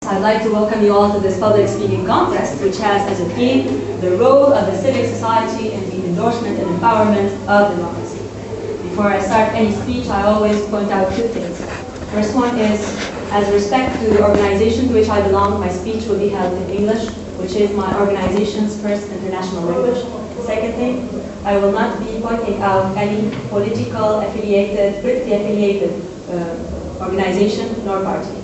I'd like to welcome you all to this public speaking contest, which has as a theme the role of the civil society in the endorsement and empowerment of democracy. Before I start any speech, I always point out two things. First one is, as respect to the organization to which I belong, my speech will be held in English, which is my organization's first international language. Second thing, I will not be pointing out any politically affiliated organization nor party.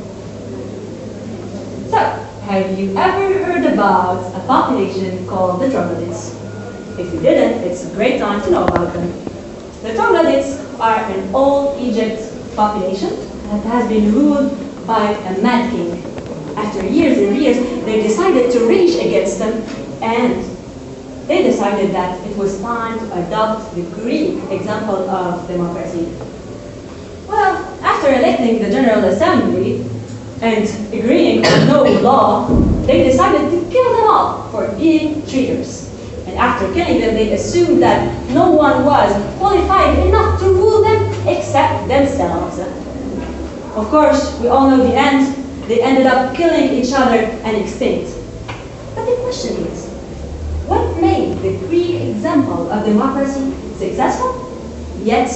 So, have you ever heard about a population called the troglodytes? If you didn't, it's a great time to know about them. The troglodytes are an old Egypt population that has been ruled by a mad king. After years and years, they decided to rage against them, and they decided that it was time to adopt the Greek example of democracy. Well, after electing the General Assembly and agreeing on no law, they decided to kill them all for being traitors. And after killing them, they assumed that no one was qualified enough to rule them except themselves. Of course, we all know the end. They ended up killing each other and extinct. But the question is, what made the Greek example of democracy successful, yet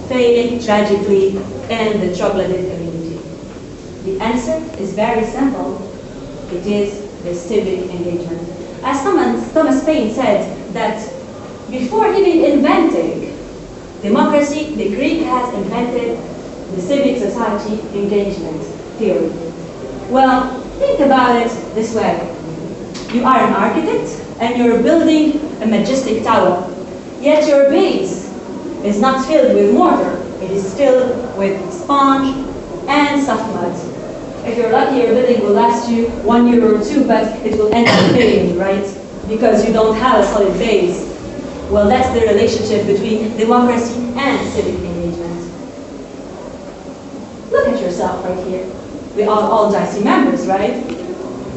failing tragically in the troglodyte community? The answer is very simple. It is the civic engagement. As Thomas Paine said, that before even inventing democracy, the Greek has invented the civic society engagement theory. Well, think about it this way. You are an architect and you're building a majestic tower, yet your base is not filled with mortar. It is filled with sponge and soft mud. If you're lucky, your building will last you 1 year or two, but it will end up failing, right? Because you don't have a solid base. Well, that's the relationship between democracy and civic engagement. Look at yourself right here. We are all JCI members, right?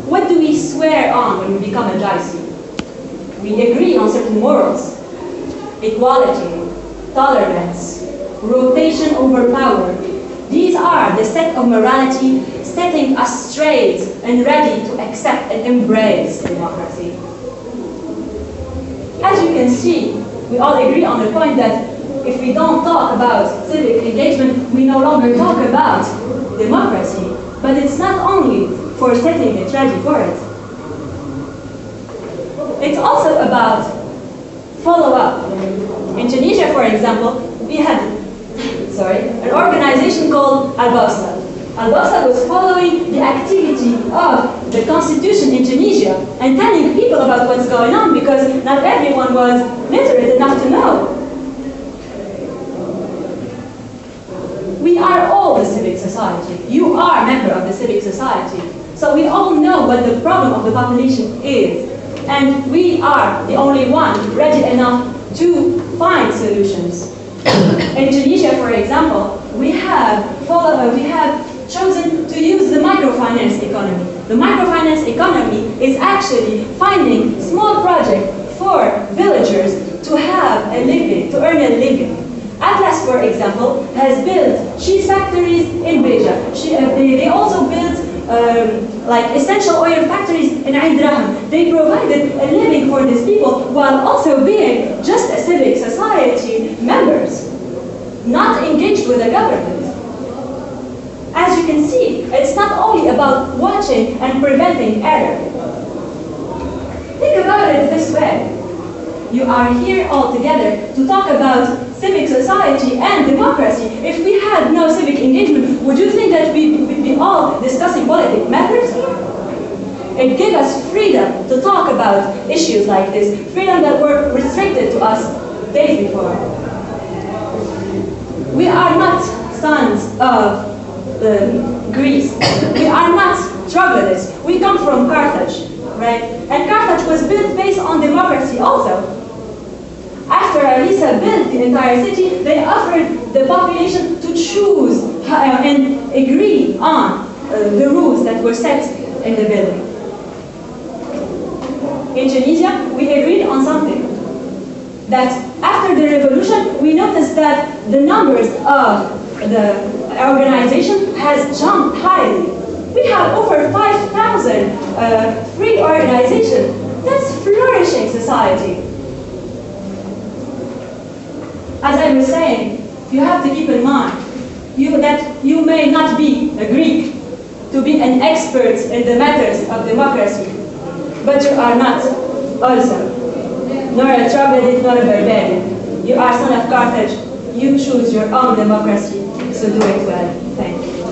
What do we swear on when we become a JCI? We agree on certain morals: equality, tolerance, rotation over power. These are the set of morality setting us straight and ready to accept and embrace democracy. As you can see, we all agree on the point that if we don't talk about civic engagement, we no longer talk about democracy. But it's not only for setting a strategy for it. It's also about follow-up. In Tunisia, for example, we had an organization called Al-Bawsa. Al-Bawsa was following the activity of the constitution in Tunisia and telling people about what's going on, because not everyone was literate enough to know. We are all the civic society. You are a member of the civic society. So we all know what the problem of the population is. And we are the only one ready enough to find solutions. In Tunisia, for example, we have chosen to use the microfinance economy. The microfinance economy is actually finding small projects for villagers to have a living, to earn a living. Atlas, for example, has built cheese factories in Beja. They also built essential oil factories in Ain Draham. They provided a living for these people while also being just a civic society members, not engaged with the government. As you can see, it's not only about watching and preventing error. Think about it this way. You are here all together to talk about civic society and democracy. If we had no civic engagement, would you think that we would be all discussing political matters? It gave us freedom to talk about issues like this, freedom that were restricted to us days before. We are not sons of Greece. We are not troglodytes. We come from Carthage, right? And Carthage was built based on democracy also. After Arisa built the entire city, they offered the population to choose and agree on the rules that were set in the building. In Tunisia, we agreed on something. That after the revolution, we noticed that the numbers of the organization has jumped highly. We have over 5 free organization. That's flourishing society. As I was saying, you have to keep in mind that you may not be a Greek to be an expert in the matters of democracy, but you are not also nor a troglodyte nor a barbarian. You are son of Carthage. You choose your own democracy, so do it well. Thank you.